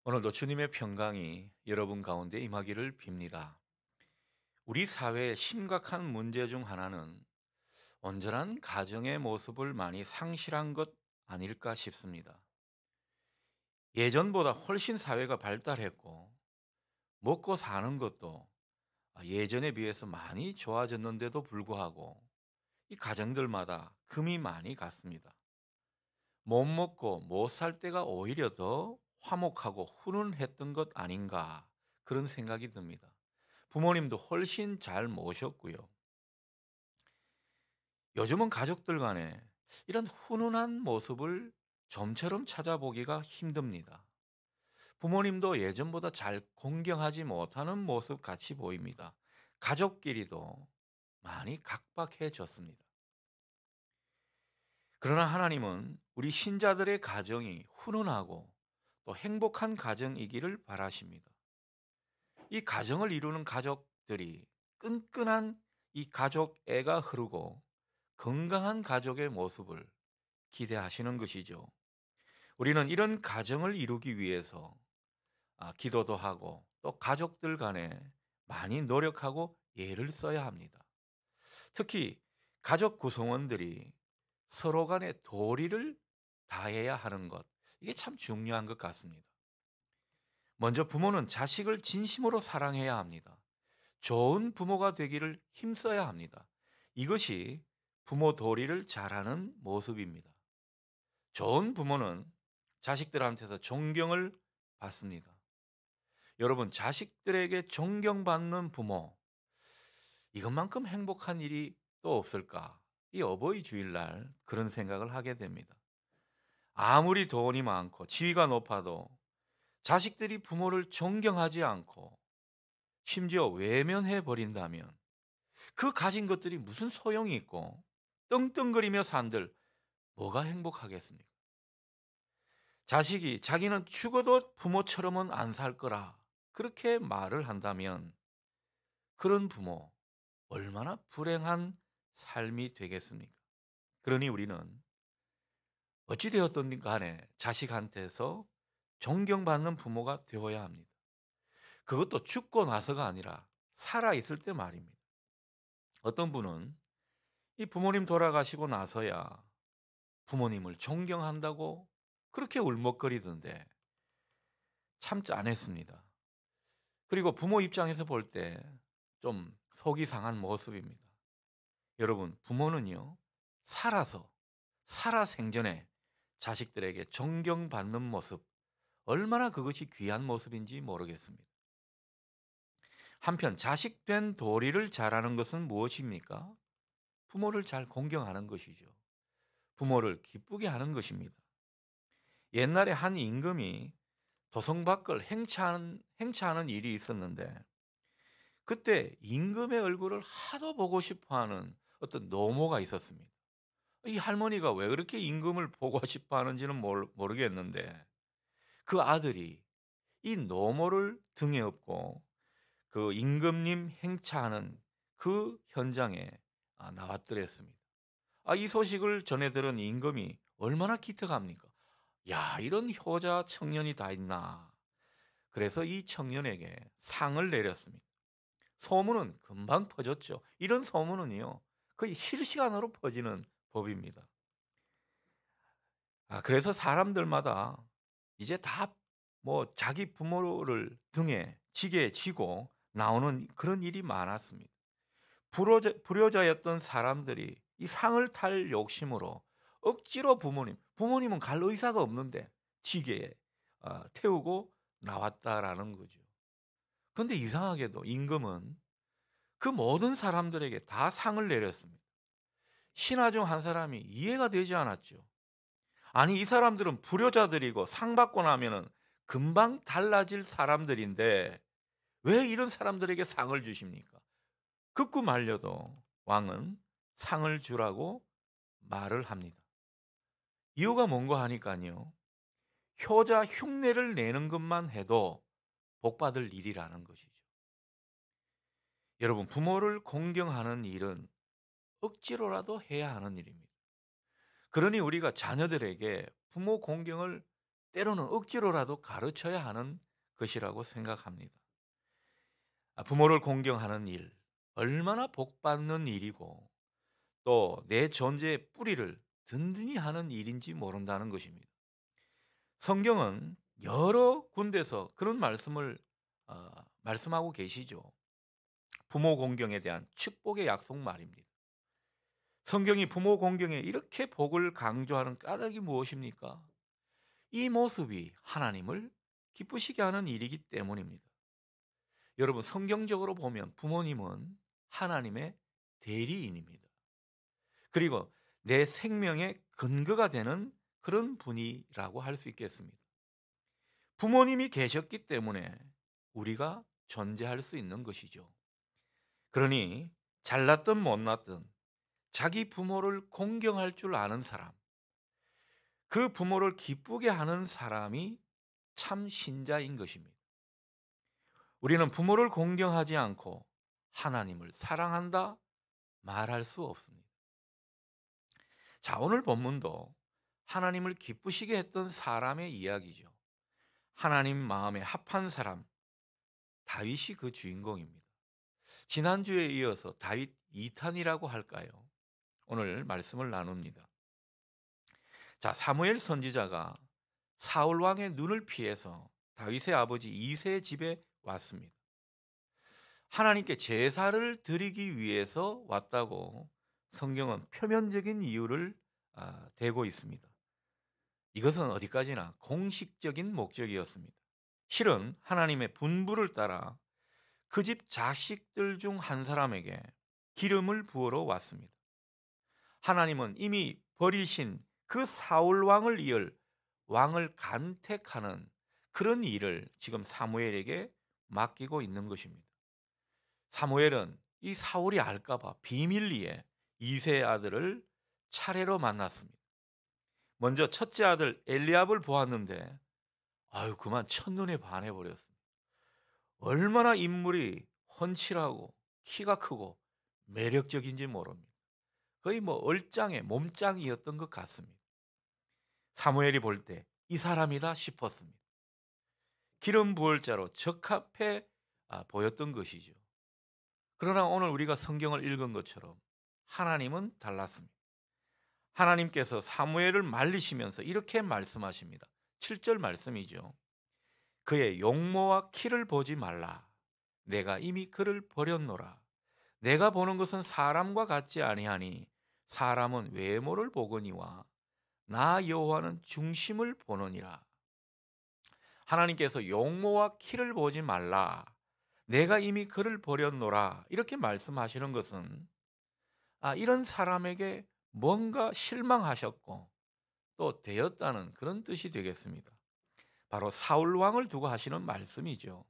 오늘도 주님의 평강이 여러분 가운데 임하기를 빕니다. 우리 사회의 심각한 문제 중 하나는 온전한 가정의 모습을 많이 상실한 것 아닐까 싶습니다. 예전보다 훨씬 사회가 발달했고 먹고 사는 것도 예전에 비해서 많이 좋아졌는데도 불구하고 이 가정들마다 금이 많이 갔습니다. 못 먹고 못 살 때가 오히려 더 화목하고 훈훈했던 것 아닌가 그런 생각이 듭니다. 부모님도 훨씬 잘 모셨고요. 요즘은 가족들 간에 이런 훈훈한 모습을 좀처럼 찾아보기가 힘듭니다. 부모님도 예전보다 잘 공경하지 못하는 모습 같이 보입니다. 가족끼리도 많이 각박해졌습니다. 그러나 하나님은 우리 신자들의 가정이 훈훈하고 또 행복한 가정이기를 바라십니다. 이 가정을 이루는 가족들이 끈끈한 이 가족애가 흐르고 건강한 가족의 모습을 기대하시는 것이죠. 우리는 이런 가정을 이루기 위해서 기도도 하고 또 가족들 간에 많이 노력하고 애를 써야 합니다. 특히 가족 구성원들이 서로 간에 도리를 다해야 하는 것, 이게 참 중요한 것 같습니다. 먼저 부모는 자식을 진심으로 사랑해야 합니다. 좋은 부모가 되기를 힘써야 합니다. 이것이 부모 도리를 잘하는 모습입니다. 좋은 부모는 자식들한테서 존경을 받습니다. 여러분, 자식들에게 존경받는 부모, 이것만큼 행복한 일이 또 없을까? 이 어버이 주일날 그런 생각을 하게 됩니다. 아무리 돈이 많고 지위가 높아도 자식들이 부모를 존경하지 않고 심지어 외면해 버린다면 그 가진 것들이 무슨 소용이 있고 떵떵거리며 산들 뭐가 행복하겠습니까? 자식이 자기는 죽어도 부모처럼은 안 살 거라 그렇게 말을 한다면 그런 부모 얼마나 불행한 삶이 되겠습니까? 그러니 우리는 어찌 되었든 간에 자식한테서 존경받는 부모가 되어야 합니다. 그것도 죽고 나서가 아니라 살아 있을 때 말입니다. 어떤 분은 이 부모님 돌아가시고 나서야 부모님을 존경한다고 그렇게 울먹거리던데 참 짠했습니다. 그리고 부모 입장에서 볼 때 좀 속이 상한 모습입니다. 여러분, 부모는요, 살아서, 살아 생전에 자식들에게 존경받는 모습, 얼마나 그것이 귀한 모습인지 모르겠습니다. 한편, 자식된 도리를 잘하는 것은 무엇입니까? 부모를 잘 공경하는 것이죠. 부모를 기쁘게 하는 것입니다. 옛날에 한 임금이 도성 밖을 행차하는 일이 있었는데 그때 임금의 얼굴을 하도 보고 싶어 하는 어떤 노모가 있었습니다. 이 할머니가 왜 그렇게 임금을 보고 싶어 하는지는 모르겠는데 그 아들이 이 노모를 등에 업고 그 임금님 행차하는 그 현장에 나왔더랬습니다. 이 소식을 전해 들은 임금이 얼마나 기특합니까? 야, 이런 효자 청년이 다 있나. 그래서 이 청년에게 상을 내렸습니다. 소문은 금방 퍼졌죠. 이런 소문은요, 거의 실시간으로 퍼지는 법입니다. 그래서 사람들마다 이제 다 뭐 자기 부모를 등에 지게 지고 나오는 그런 일이 많았습니다. 불효자였던 사람들이 이 상을 탈 욕심으로 억지로 부모님은 갈 의사가 없는데 지게에 태우고 나왔다라는 거죠. 그런데 이상하게도 임금은 그 모든 사람들에게 다 상을 내렸습니다. 신하 중 한 사람이 이해가 되지 않았죠. 아니, 이 사람들은 불효자들이고 상 받고 나면은 금방 달라질 사람들인데 왜 이런 사람들에게 상을 주십니까? 극구 말려도 왕은 상을 주라고 말을 합니다. 이유가 뭔가 하니까요, 효자 흉내를 내는 것만 해도 복 받을 일이라는 것이죠. 여러분, 부모를 공경하는 일은 억지로라도 해야 하는 일입니다. 그러니 우리가 자녀들에게 부모 공경을 때로는 억지로라도 가르쳐야 하는 것이라고 생각합니다. 부모를 공경하는 일, 얼마나 복받는 일이고 또 내 존재의 뿌리를 든든히 하는 일인지 모른다는 것입니다. 성경은 여러 군데서 그런 말씀을 말씀하고 계시죠. 부모 공경에 대한 축복의 약속 말입니다. 성경이 부모 공경에 이렇게 복을 강조하는 까닭이 무엇입니까? 이 모습이 하나님을 기쁘시게 하는 일이기 때문입니다. 여러분, 성경적으로 보면 부모님은 하나님의 대리인입니다. 그리고 내 생명의 근거가 되는 그런 분이라고 할 수 있겠습니다. 부모님이 계셨기 때문에 우리가 존재할 수 있는 것이죠. 그러니 잘났든 못났든 자기 부모를 공경할 줄 아는 사람, 그 부모를 기쁘게 하는 사람이 참 신자인 것입니다. 우리는 부모를 공경하지 않고 하나님을 사랑한다 말할 수 없습니다. 자, 오늘 본문도 하나님을 기쁘시게 했던 사람의 이야기죠. 하나님 마음에 합한 사람, 다윗이 그 주인공입니다. 지난주에 이어서 다윗 2탄이라고 할까요? 오늘 말씀을 나눕니다. 자, 사무엘 선지자가 사울 왕의 눈을 피해서 다윗의 아버지 이새의 집에 왔습니다. 하나님께 제사를 드리기 위해서 왔다고 성경은 표면적인 이유를 대고 있습니다. 이것은 어디까지나 공식적인 목적이었습니다. 실은 하나님의 분부를 따라 그 집 자식들 중 한 사람에게 기름을 부으러 왔습니다. 하나님은 이미 버리신 그 사울 왕을 이을 왕을 간택하는 그런 일을 지금 사무엘에게 맡기고 있는 것입니다. 사무엘은 이 사울이 알까봐 비밀리에 이새의 아들을 차례로 만났습니다. 먼저 첫째 아들 엘리압을 보았는데 그만 첫눈에 반해버렸습니다. 얼마나 인물이 훤칠하고 키가 크고 매력적인지 모릅니다. 거의 얼짱의 몸짱이었던 것 같습니다. 사무엘이 볼 때 이 사람이다 싶었습니다. 기름 부을 자로 적합해 보였던 것이죠. 그러나 오늘 우리가 성경을 읽은 것처럼 하나님은 달랐습니다. 하나님께서 사무엘을 말리시면서 이렇게 말씀하십니다. 7절 말씀이죠. 그의 용모와 키를 보지 말라. 내가 이미 그를 버렸노라. 내가 보는 것은 사람과 같지 아니하니 사람은 외모를 보거니와 나 여호와는 중심을 보느니라. 하나님께서 용모와 키를 보지 말라. 내가 이미 그를 버렸노라. 이렇게 말씀하시는 것은 이런 사람에게 뭔가 실망하셨고 또 되었다는 그런 뜻이 되겠습니다. 바로 사울 왕을 두고 하시는 말씀이죠.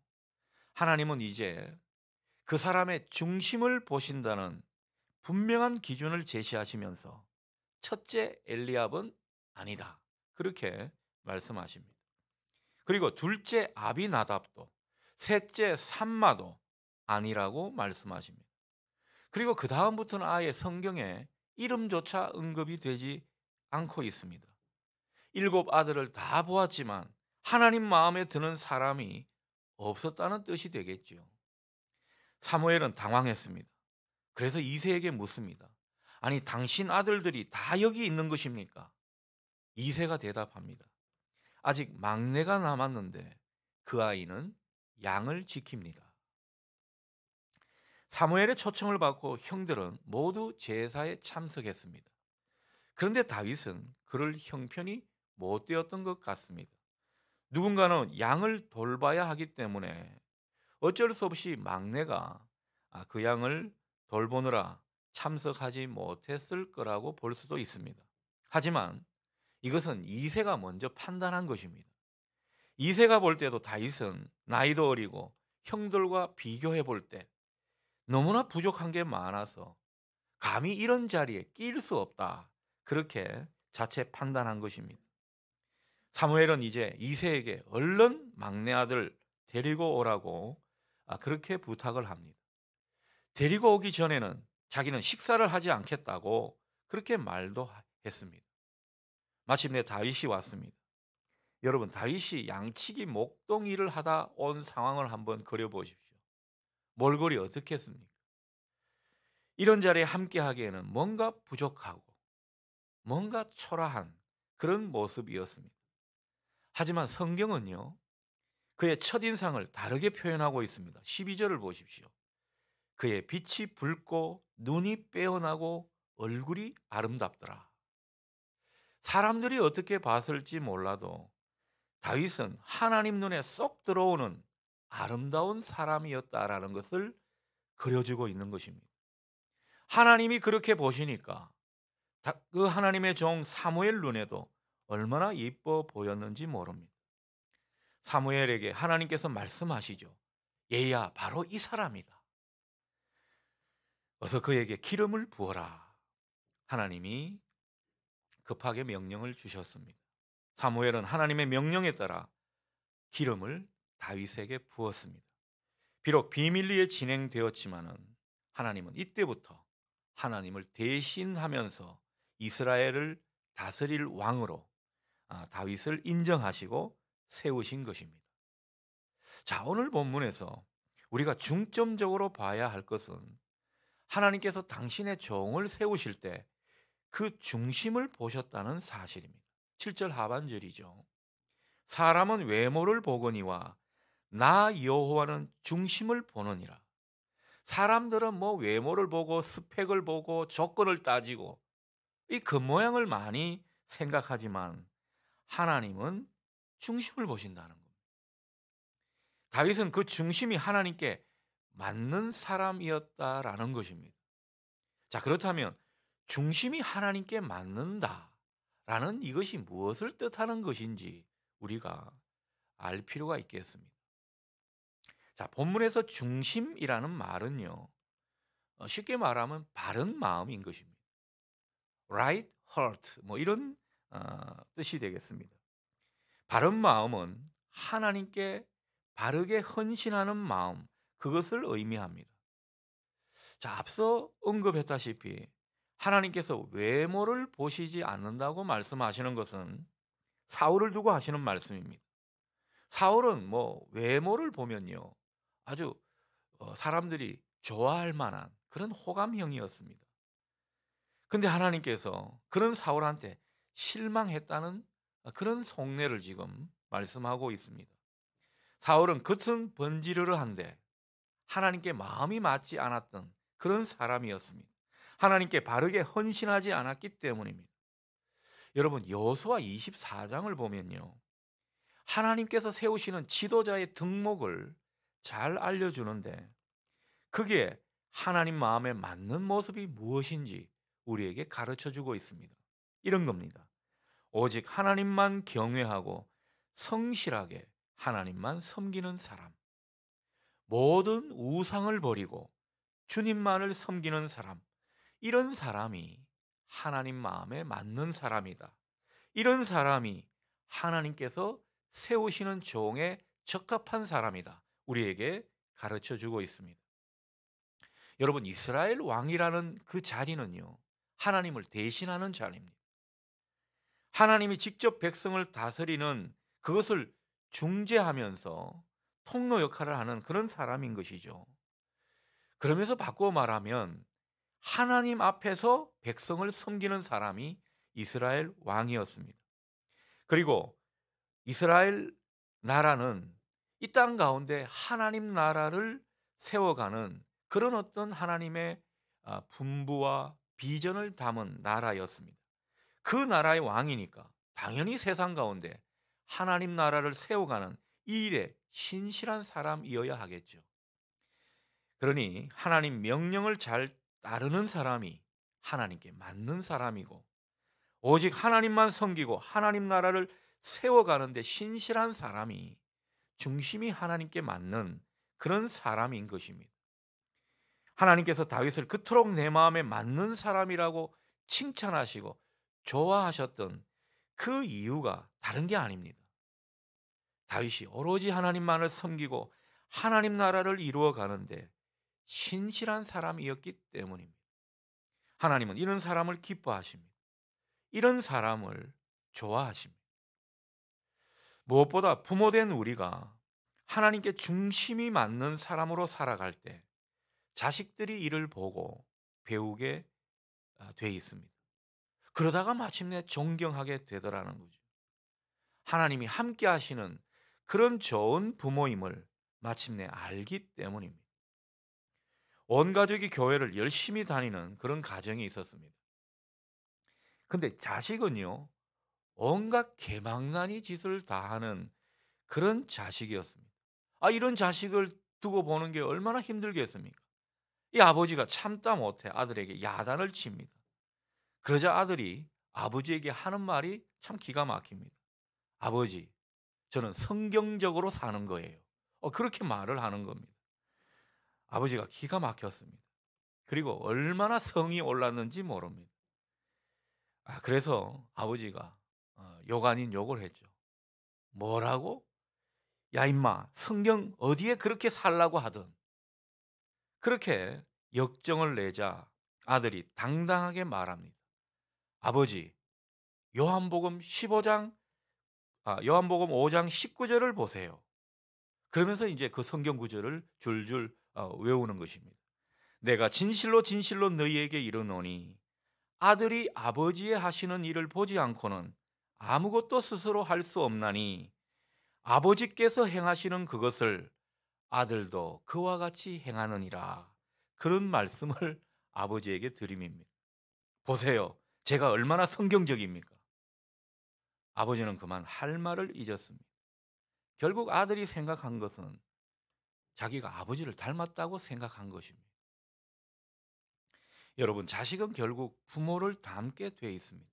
하나님은 이제 그 사람의 중심을 보신다는 분명한 기준을 제시하시면서 첫째 엘리압은 아니다, 그렇게 말씀하십니다. 그리고 둘째 아비나답도 셋째 삼마도 아니라고 말씀하십니다. 그리고 그 다음부터는 아예 성경에 이름조차 언급이 되지 않고 있습니다. 7 아들을 다 보았지만 하나님 마음에 드는 사람이 없었다는 뜻이 되겠죠. 사무엘은 당황했습니다. 그래서 이새에게 묻습니다. 아니, 당신 아들들이 다 여기 있는 것입니까? 이새가 대답합니다. 아직 막내가 남았는데 그 아이는 양을 지킵니다. 사무엘의 초청을 받고 형들은 모두 제사에 참석했습니다. 그런데 다윗은 그를 형편이 못 되었던 것 같습니다. 누군가는 양을 돌봐야 하기 때문에 어쩔 수 없이 막내가 그 양을 돌보느라 참석하지 못했을 거라고 볼 수도 있습니다. 하지만 이것은 이새가 먼저 판단한 것입니다. 이새가 볼 때도 다윗은 나이도 어리고 형들과 비교해 볼 때 너무나 부족한 게 많아서 감히 이런 자리에 끼일 수 없다, 그렇게 자체 판단한 것입니다. 사무엘은 이제 이새에게 얼른 막내 아들 데리고 오라고 그렇게 부탁을 합니다. 데리고 오기 전에는 자기는 식사를 하지 않겠다고 그렇게 말도 했습니다. 마침내 다윗이 왔습니다. 여러분 다윗이 양치기 목동일을 하다 온 상황을 한번 그려 보십시오. 몰골이 어떻게 했습니까? 이런 자리에 함께 하기에는 뭔가 부족하고 뭔가 초라한 그런 모습이었습니다. 하지만 성경은요, 그의 첫인상을 다르게 표현하고 있습니다. 12절을 보십시오. 그의 빛이 붉고 눈이 빼어나고 얼굴이 아름답더라. 사람들이 어떻게 봤을지 몰라도 다윗은 하나님 눈에 쏙 들어오는 아름다운 사람이었다라는 것을 그려주고 있는 것입니다. 하나님이 그렇게 보시니까 그 하나님의 종 사무엘 눈에도 얼마나 예뻐 보였는지 모릅니다. 사무엘에게 하나님께서 말씀하시죠. 얘야, 바로 이 사람이다. 어서 그에게 기름을 부어라. 하나님이 급하게 명령을 주셨습니다. 사무엘은 하나님의 명령에 따라 기름을 다윗에게 부었습니다. 비록 비밀리에 진행되었지만은 하나님은 이때부터 하나님을 대신하면서 이스라엘을 다스릴 왕으로 다윗을 인정하시고 세우신 것입니다. 자, 오늘 본문에서 우리가 중점적으로 봐야 할 것은 하나님께서 당신의 종을 세우실 때 그 중심을 보셨다는 사실입니다. 7절 하반절이죠. 사람은 외모를 보거니와 나 여호와는 중심을 보느니라. 사람들은 뭐 외모를 보고 스펙을 보고 조건을 따지고 이 겉모양을 많이 생각하지만 하나님은 중심을 보신다는 겁니다. 다윗은 그 중심이 하나님께 맞는 사람이었다라는 것입니다. 자, 그렇다면 중심이 하나님께 맞는다라는 이것이 무엇을 뜻하는 것인지 우리가 알 필요가 있겠습니다. 자, 본문에서 중심이라는 말은요, 쉽게 말하면 바른 마음인 것입니다. Right heart, 뭐 이런 뜻이 되겠습니다. 바른 마음은 하나님께 바르게 헌신하는 마음, 그것을 의미합니다. 자, 앞서 언급했다시피 하나님께서 외모를 보시지 않는다고 말씀하시는 것은 사울을 두고 하시는 말씀입니다. 사울은 뭐 외모를 보면요, 아주 사람들이 좋아할 만한 그런 호감형이었습니다. 근데 하나님께서 그런 사울한테 실망했다는 그런 속내를 지금 말씀하고 있습니다. 사울은 겉은 번지르르한데 하나님께 마음이 맞지 않았던 그런 사람이었습니다. 하나님께 바르게 헌신하지 않았기 때문입니다. 여러분, 여호수아 24장을 보면요, 하나님께서 세우시는 지도자의 등목을 잘 알려주는데 그게 하나님 마음에 맞는 모습이 무엇인지 우리에게 가르쳐주고 있습니다. 이런 겁니다. 오직 하나님만 경외하고 성실하게 하나님만 섬기는 사람, 모든 우상을 버리고 주님만을 섬기는 사람, 이런 사람이 하나님 마음에 맞는 사람이다. 이런 사람이 하나님께서 세우시는 종에 적합한 사람이다. 우리에게 가르쳐 주고 있습니다. 여러분, 이스라엘 왕이라는 그 자리는요, 하나님을 대신하는 자리입니다. 하나님이 직접 백성을 다스리는 그것을 중재하면서 통로 역할을 하는 그런 사람인 것이죠. 그러면서 바꾸어 말하면 하나님 앞에서 백성을 섬기는 사람이 이스라엘 왕이었습니다. 그리고 이스라엘 나라는 이 땅 가운데 하나님 나라를 세워가는 그런 어떤 하나님의 분부와 비전을 담은 나라였습니다. 그 나라의 왕이니까 당연히 세상 가운데 하나님 나라를 세워가는 이 일에 신실한 사람이어야 하겠죠. 그러니 하나님 명령을 잘 따르는 사람이 하나님께 맞는 사람이고 오직 하나님만 섬기고 하나님 나라를 세워가는데 신실한 사람이 중심이 하나님께 맞는 그런 사람인 것입니다. 하나님께서 다윗을 그토록 내 마음에 맞는 사람이라고 칭찬하시고 좋아하셨던 그 이유가 다른 게 아닙니다. 다윗이 오로지 하나님만을 섬기고 하나님 나라를 이루어 가는데 신실한 사람이었기 때문입니다. 하나님은 이런 사람을 기뻐하십니다. 이런 사람을 좋아하십니다. 무엇보다 부모된 우리가 하나님께 중심이 맞는 사람으로 살아갈 때 자식들이 이를 보고 배우게 돼 있습니다. 그러다가 마침내 존경하게 되더라는 거죠. 하나님이 함께 하시는 그런 좋은 부모임을 마침내 알기 때문입니다. 온 가족이 교회를 열심히 다니는 그런 가정이 있었습니다. 근데 자식은요, 온갖 개망나니 짓을 다 하는 그런 자식이었습니다. 이런 자식을 두고 보는 게 얼마나 힘들겠습니까? 이 아버지가 참다 못해 아들에게 야단을 칩니다. 그러자 아들이 아버지에게 하는 말이 참 기가 막힙니다. 아버지, 저는 성경적으로 사는 거예요. 그렇게 말을 하는 겁니다. 아버지가 기가 막혔습니다. 그리고 얼마나 성이 올랐는지 모릅니다. 그래서 아버지가 욕 아닌 욕을 했죠. 뭐라고? 야 임마, 성경 어디에 그렇게 살라고 하든. 그렇게 역정을 내자 아들이 당당하게 말합니다. 아버지, 요한복음 15장 요한복음 5장 19절을 보세요. 그러면서 이제 그 성경 구절을 줄줄 외우는 것입니다. 내가 진실로 진실로 너희에게 이르노니 아들이 아버지의 하시는 일을 보지 않고는 아무것도 스스로 할 수 없나니 아버지께서 행하시는 그것을 아들도 그와 같이 행하느니라. 그런 말씀을 아버지에게 드림입니다. 보세요. 제가 얼마나 성경적입니까? 아버지는 그만 할 말을 잊었습니다. 결국 아들이 생각한 것은 자기가 아버지를 닮았다고 생각한 것입니다. 여러분, 자식은 결국 부모를 닮게 돼 있습니다.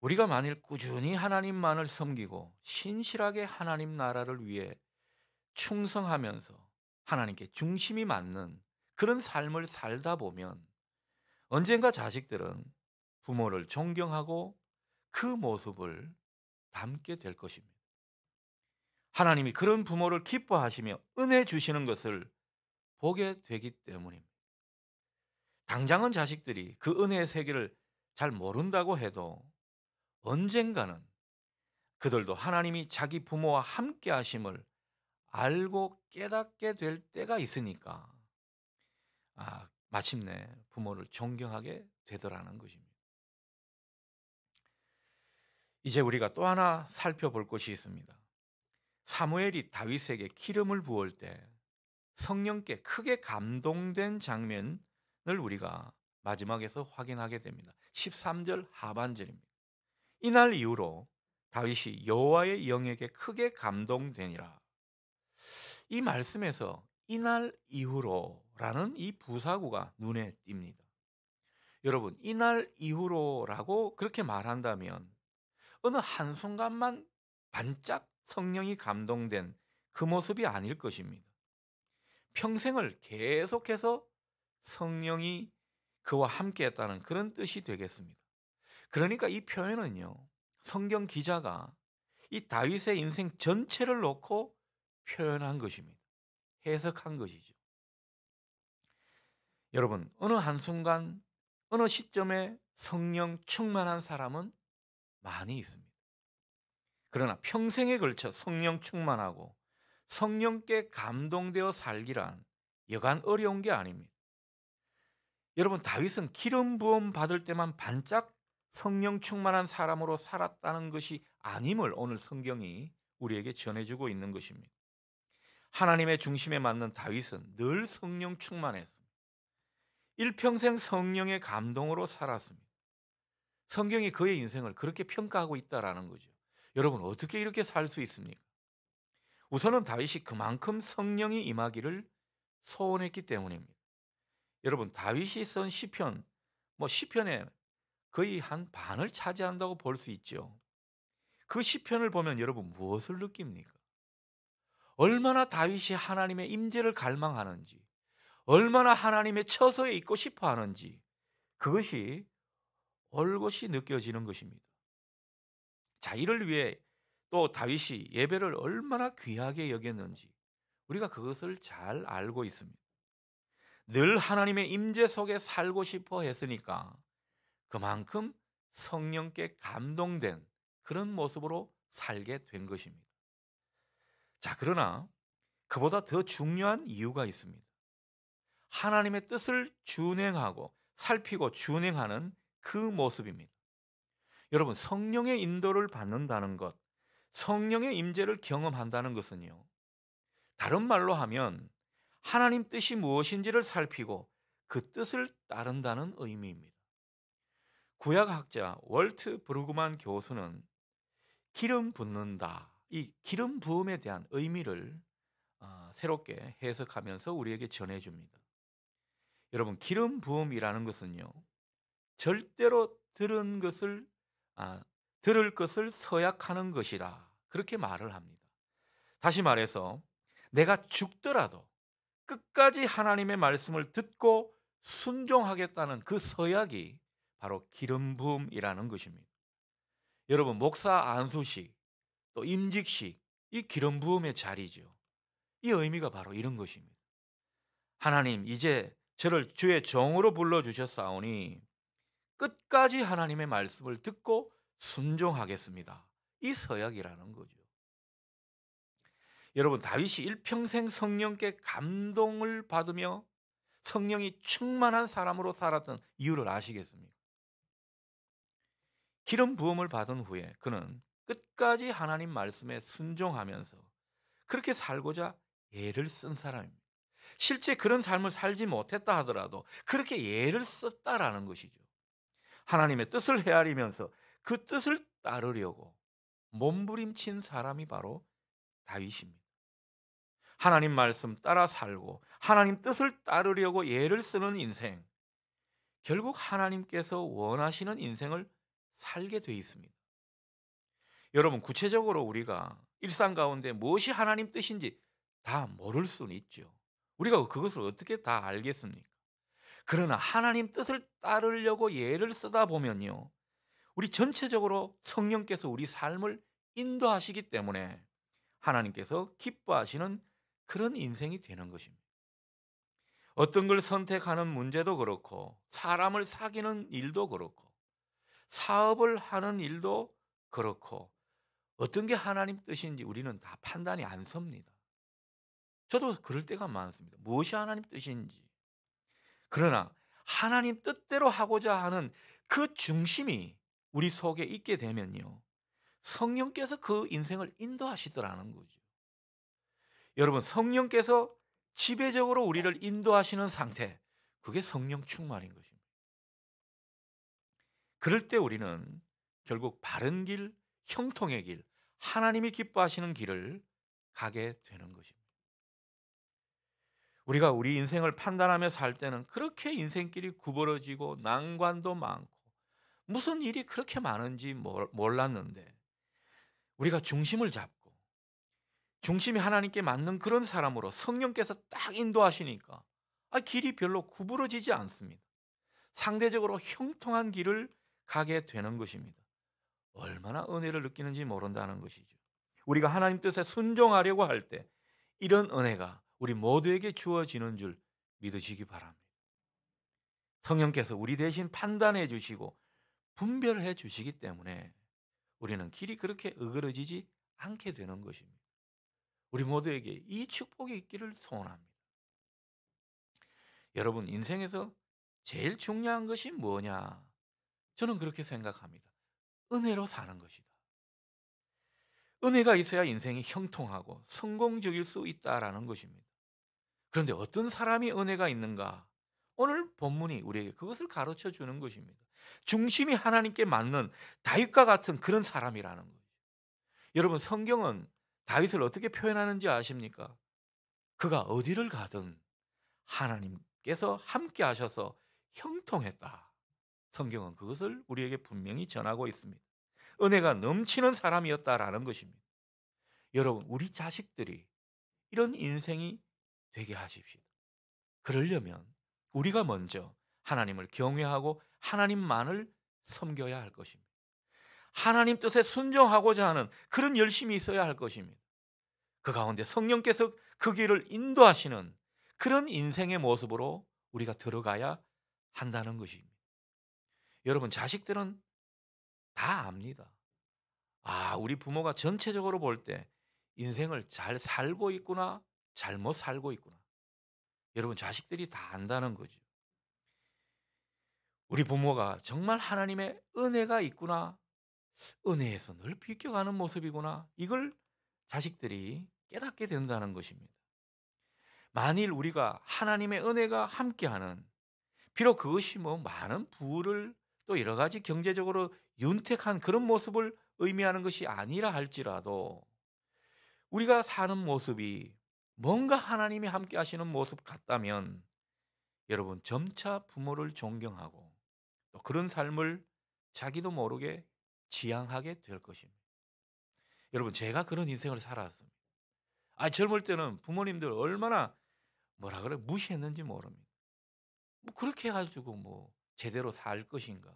우리가 만일 꾸준히 하나님만을 섬기고 신실하게 하나님 나라를 위해 충성하면서 하나님께 중심이 맞는 그런 삶을 살다 보면 언젠가 자식들은 부모를 존경하고 그 모습을 닮게 될 것입니다. 하나님이 그런 부모를 기뻐하시며 은혜 주시는 것을 보게 되기 때문입니다. 당장은 자식들이 그 은혜의 세계를 잘 모른다고 해도 언젠가는 그들도 하나님이 자기 부모와 함께 하심을 알고 깨닫게 될 때가 있으니까 마침내 부모를 존경하게 되더라는 것입니다. 이제 우리가 또 하나 살펴볼 것이 있습니다. 사무엘이 다윗에게 기름을 부을 때 성령께 크게 감동된 장면을 우리가 마지막에서 확인하게 됩니다. 13절 하반절입니다. 이날 이후로 다윗이 여호와의 영에게 크게 감동되니라. 이 말씀에서 이날 이후로라는 이 부사구가 눈에 띕니다. 여러분, 이날 이후로라고 그렇게 말한다면 어느 한순간만 반짝 성령이 감동된 그 모습이 아닐 것입니다. 평생을 계속해서 성령이 그와 함께 했다는 그런 뜻이 되겠습니다. 그러니까 이 표현은요, 성경 기자가 이 다윗의 인생 전체를 놓고 표현한 것입니다. 해석한 것이죠. 여러분, 어느 한순간, 어느 시점에 성령 충만한 사람은 많이 있습니다. 그러나 평생에 걸쳐 성령 충만하고 성령께 감동되어 살기란 여간 어려운 게 아닙니다. 여러분, 다윗은 기름 부음 받을 때만 반짝 성령 충만한 사람으로 살았다는 것이 아님을 오늘 성경이 우리에게 전해주고 있는 것입니다. 하나님의 중심에 맞는 다윗은 늘 성령 충만했습니다. 일평생 성령의 감동으로 살았습니다. 성경이 그의 인생을 그렇게 평가하고 있다라는 거죠. 여러분, 어떻게 이렇게 살 수 있습니까? 우선은 다윗이 그만큼 성령이 임하기를 소원했기 때문입니다. 여러분, 다윗이 쓴 시편, 시편의 거의 한 반을 차지한다고 볼 수 있죠. 그 시편을 보면 여러분 무엇을 느낍니까? 얼마나 다윗이 하나님의 임재를 갈망하는지, 얼마나 하나님의 처소에 있고 싶어 하는지, 그것이 올곧이 느껴지는 것입니다. 자, 이를 위해 또 다윗이 예배를 얼마나 귀하게 여겼는지 우리가 그것을 잘 알고 있습니다. 늘 하나님의 임재 속에 살고 싶어 했으니까 그만큼 성령께 감동된 그런 모습으로 살게 된 것입니다. 자, 그러나 그보다 더 중요한 이유가 있습니다. 하나님의 뜻을 준행하고 살피고 준행하는 그 모습입니다. 여러분, 성령의 인도를 받는다는 것, 성령의 임재를 경험한다는 것은요, 다른 말로 하면 하나님 뜻이 무엇인지를 살피고 그 뜻을 따른다는 의미입니다. 구약학자 월트 브루그만 교수는 기름 붓는다, 이 기름 부음에 대한 의미를 새롭게 해석하면서 우리에게 전해줍니다. 여러분, 기름 부음이라는 것은요, 절대로 아, 들을 것을 서약하는 것이다, 그렇게 말을 합니다. 다시 말해서 내가 죽더라도 끝까지 하나님의 말씀을 듣고 순종하겠다는 그 서약이 바로 기름 부음이라는 것입니다. 여러분, 목사 안수식, 또 임직식, 이 기름 부음의 자리죠. 이 의미가 바로 이런 것입니다. 하나님, 이제 저를 주의 종으로 불러주셨사오니 끝까지 하나님의 말씀을 듣고 순종하겠습니다, 이 서약이라는 거죠. 여러분, 다윗이 일평생 성령께 감동을 받으며 성령이 충만한 사람으로 살았던 이유를 아시겠습니까? 기름 부음을 받은 후에 그는 끝까지 하나님 말씀에 순종하면서 그렇게 살고자 애를 쓴 사람입니다. 실제 그런 삶을 살지 못했다 하더라도 그렇게 애를 썼다라는 것이죠. 하나님의 뜻을 헤아리면서 그 뜻을 따르려고 몸부림친 사람이 바로 다윗입니다. 하나님 말씀 따라 살고 하나님 뜻을 따르려고 애를 쓰는 인생, 결국 하나님께서 원하시는 인생을 살게 돼 있습니다. 여러분, 구체적으로 우리가 일상 가운데 무엇이 하나님 뜻인지 다 모를 수는 있죠. 우리가 그것을 어떻게 다 알겠습니까? 그러나 하나님 뜻을 따르려고 예를 쓰다 보면요, 우리 전체적으로 성령께서 우리 삶을 인도하시기 때문에 하나님께서 기뻐하시는 그런 인생이 되는 것입니다. 어떤 걸 선택하는 문제도 그렇고, 사람을 사귀는 일도 그렇고, 사업을 하는 일도 그렇고, 어떤 게 하나님 뜻인지 우리는 다 판단이 안 섭니다. 저도 그럴 때가 많습니다. 무엇이 하나님 뜻인지. 그러나 하나님 뜻대로 하고자 하는 그 중심이 우리 속에 있게 되면요, 성령께서 그 인생을 인도하시더라는 거죠. 여러분, 성령께서 지배적으로 우리를 인도하시는 상태, 그게 성령 충만인 것입니다. 그럴 때 우리는 결국 바른 길, 형통의 길, 하나님이 기뻐하시는 길을 가게 되는 것입니다. 우리가 우리 인생을 판단하며 살 때는 그렇게 인생길이 구부러지고 난관도 많고 무슨 일이 그렇게 많은지 몰랐는데, 우리가 중심을 잡고 중심이 하나님께 맞는 그런 사람으로 성령께서 딱 인도하시니까 길이 별로 구부러지지 않습니다. 상대적으로 형통한 길을 가게 되는 것입니다. 얼마나 은혜를 느끼는지 모른다는 것이죠. 우리가 하나님 뜻에 순종하려고 할 때 이런 은혜가 우리 모두에게 주어지는 줄 믿으시기 바랍니다. 성령께서 우리 대신 판단해 주시고 분별해 주시기 때문에 우리는 길이 그렇게 으그러지지 않게 되는 것입니다. 우리 모두에게 이 축복이 있기를 소원합니다. 여러분, 인생에서 제일 중요한 것이 뭐냐? 저는 그렇게 생각합니다. 은혜로 사는 것이다. 은혜가 있어야 인생이 형통하고 성공적일 수 있다라는 것입니다. 그런데 어떤 사람이 은혜가 있는가? 오늘 본문이 우리에게 그것을 가르쳐 주는 것입니다. 중심이 하나님께 맞는 다윗과 같은 그런 사람이라는 거죠. 여러분, 성경은 다윗을 어떻게 표현하는지 아십니까? 그가 어디를 가든 하나님께서 함께 하셔서 형통했다. 성경은 그것을 우리에게 분명히 전하고 있습니다. 은혜가 넘치는 사람이었다라는 것입니다. 여러분, 우리 자식들이 이런 인생이 되게 하십시오. 그러려면 우리가 먼저 하나님을 경외하고 하나님만을 섬겨야 할 것입니다. 하나님 뜻에 순종하고자 하는 그런 열심이 있어야 할 것입니다. 그 가운데 성령께서 그 길을 인도하시는 그런 인생의 모습으로 우리가 들어가야 한다는 것입니다. 여러분, 자식들은 다 압니다. 우리 부모가 전체적으로 볼 때 인생을 잘 살고 있구나, 잘못 살고 있구나. 여러분 자식들이 다 안다는 거죠. 우리 부모가 정말 하나님의 은혜가 있구나, 은혜에서 늘 비껴가는 모습이구나. 이걸 자식들이 깨닫게 된다는 것입니다. 만일 우리가 하나님의 은혜가 함께하는, 비록 그것이 뭐 많은 부를 또 여러 가지 경제적으로 윤택한 그런 모습을 의미하는 것이 아니라 할지라도 우리가 사는 모습이 뭔가 하나님이 함께 하시는 모습 같다면 여러분 점차 부모를 존경하고 또 그런 삶을 자기도 모르게 지향하게 될 것입니다. 여러분 제가 그런 인생을 살았습니다. 젊을 때는 부모님들 얼마나 뭐라 그래 무시했는지 모릅니다. 뭐 그렇게 해가지고 뭐 제대로 살 것인가.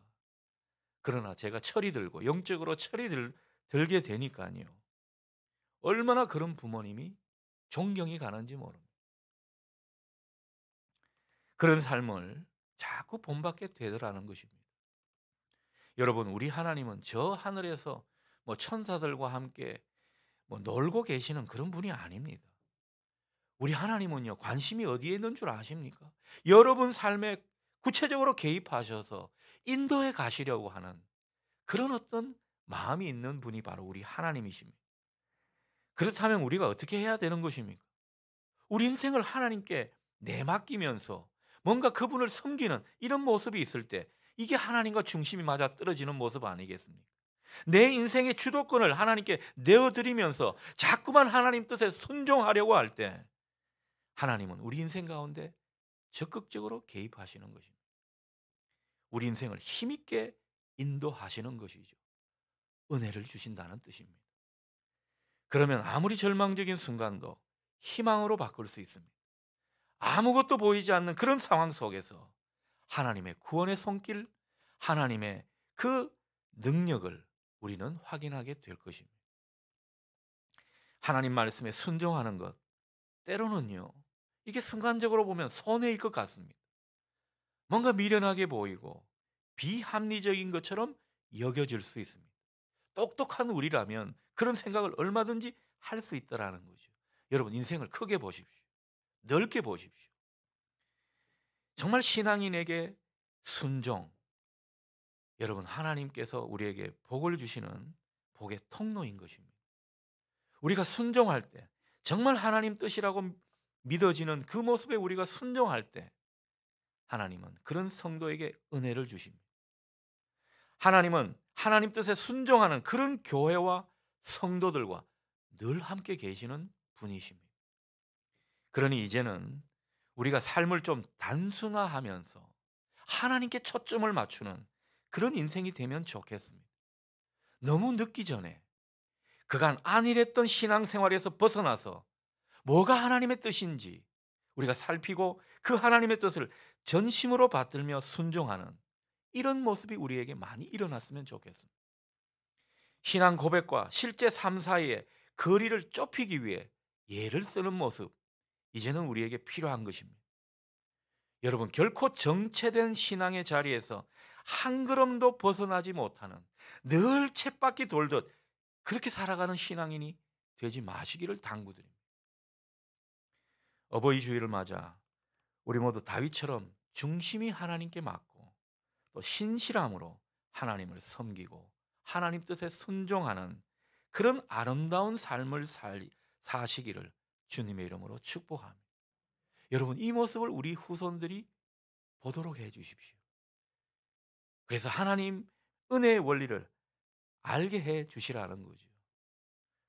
그러나 제가 철이 들고 영적으로 들게 되니까요. 얼마나 그런 부모님이 존경이 가는지 모릅니다. 그런 삶을 자꾸 본받게 되더라는 것입니다. 여러분 우리 하나님은 저 하늘에서 뭐 천사들과 함께 뭐 놀고 계시는 그런 분이 아닙니다. 우리 하나님은요 관심이 어디에 있는 줄 아십니까? 여러분 삶에 구체적으로 개입하셔서 인도해 가시려고 하는 그런 어떤 마음이 있는 분이 바로 우리 하나님이십니다. 그렇다면 우리가 어떻게 해야 되는 것입니까? 우리 인생을 하나님께 내맡기면서 뭔가 그분을 섬기는 이런 모습이 있을 때 이게 하나님과 중심이 맞아 떨어지는 모습 아니겠습니까? 내 인생의 주도권을 하나님께 내어드리면서 자꾸만 하나님 뜻에 순종하려고 할 때 하나님은 우리 인생 가운데 적극적으로 개입하시는 것입니다. 우리 인생을 힘있게 인도하시는 것이죠. 은혜를 주신다는 뜻입니다. 그러면 아무리 절망적인 순간도 희망으로 바꿀 수 있습니다. 아무것도 보이지 않는 그런 상황 속에서 하나님의 구원의 손길, 하나님의 그 능력을 우리는 확인하게 될 것입니다. 하나님 말씀에 순종하는 것, 때로는요, 이게 순간적으로 보면 손해일 것 같습니다. 뭔가 미련하게 보이고 비합리적인 것처럼 여겨질 수 있습니다. 똑똑한 우리라면 그런 생각을 얼마든지 할 수 있다라는 거죠. 여러분 인생을 크게 보십시오. 넓게 보십시오. 정말 신앙인에게 순종, 여러분 하나님께서 우리에게 복을 주시는 복의 통로인 것입니다. 우리가 순종할 때 정말 하나님 뜻이라고 믿어지는 그 모습에 우리가 순종할 때 하나님은 그런 성도에게 은혜를 주십니다. 하나님은 하나님 뜻에 순종하는 그런 교회와 성도들과 늘 함께 계시는 분이십니다. 그러니 이제는 우리가 삶을 좀 단순화하면서 하나님께 초점을 맞추는 그런 인생이 되면 좋겠습니다. 너무 늦기 전에 그간 안일했던 신앙생활에서 벗어나서 뭐가 하나님의 뜻인지 우리가 살피고 그 하나님의 뜻을 전심으로 받들며 순종하는 이런 모습이 우리에게 많이 일어났으면 좋겠습니다. 신앙 고백과 실제 삶 사이에 거리를 좁히기 위해 예를 쓰는 모습, 이제는 우리에게 필요한 것입니다. 여러분 결코 정체된 신앙의 자리에서 한 걸음도 벗어나지 못하는 늘 쳇바퀴 돌듯 그렇게 살아가는 신앙인이 되지 마시기를 당부드립니다. 어버이 주일을 맞아 우리 모두 다윗처럼 중심이 하나님께 맞고 또 신실함으로 하나님을 섬기고 하나님 뜻에 순종하는 그런 아름다운 삶을 사시기를 주님의 이름으로 축복합니다. 여러분 이 모습을 우리 후손들이 보도록 해 주십시오. 그래서 하나님 은혜의 원리를 알게 해 주시라는 거죠.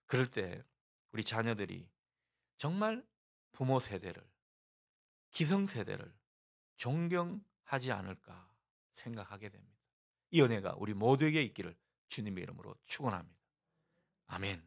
그럴 때 우리 자녀들이 정말 부모 세대를, 기성 세대를 존경하지 않을까 생각하게 됩니다. 이 은혜가 우리 모두에게 있기를 주님의 이름으로 축원합니다. 아멘.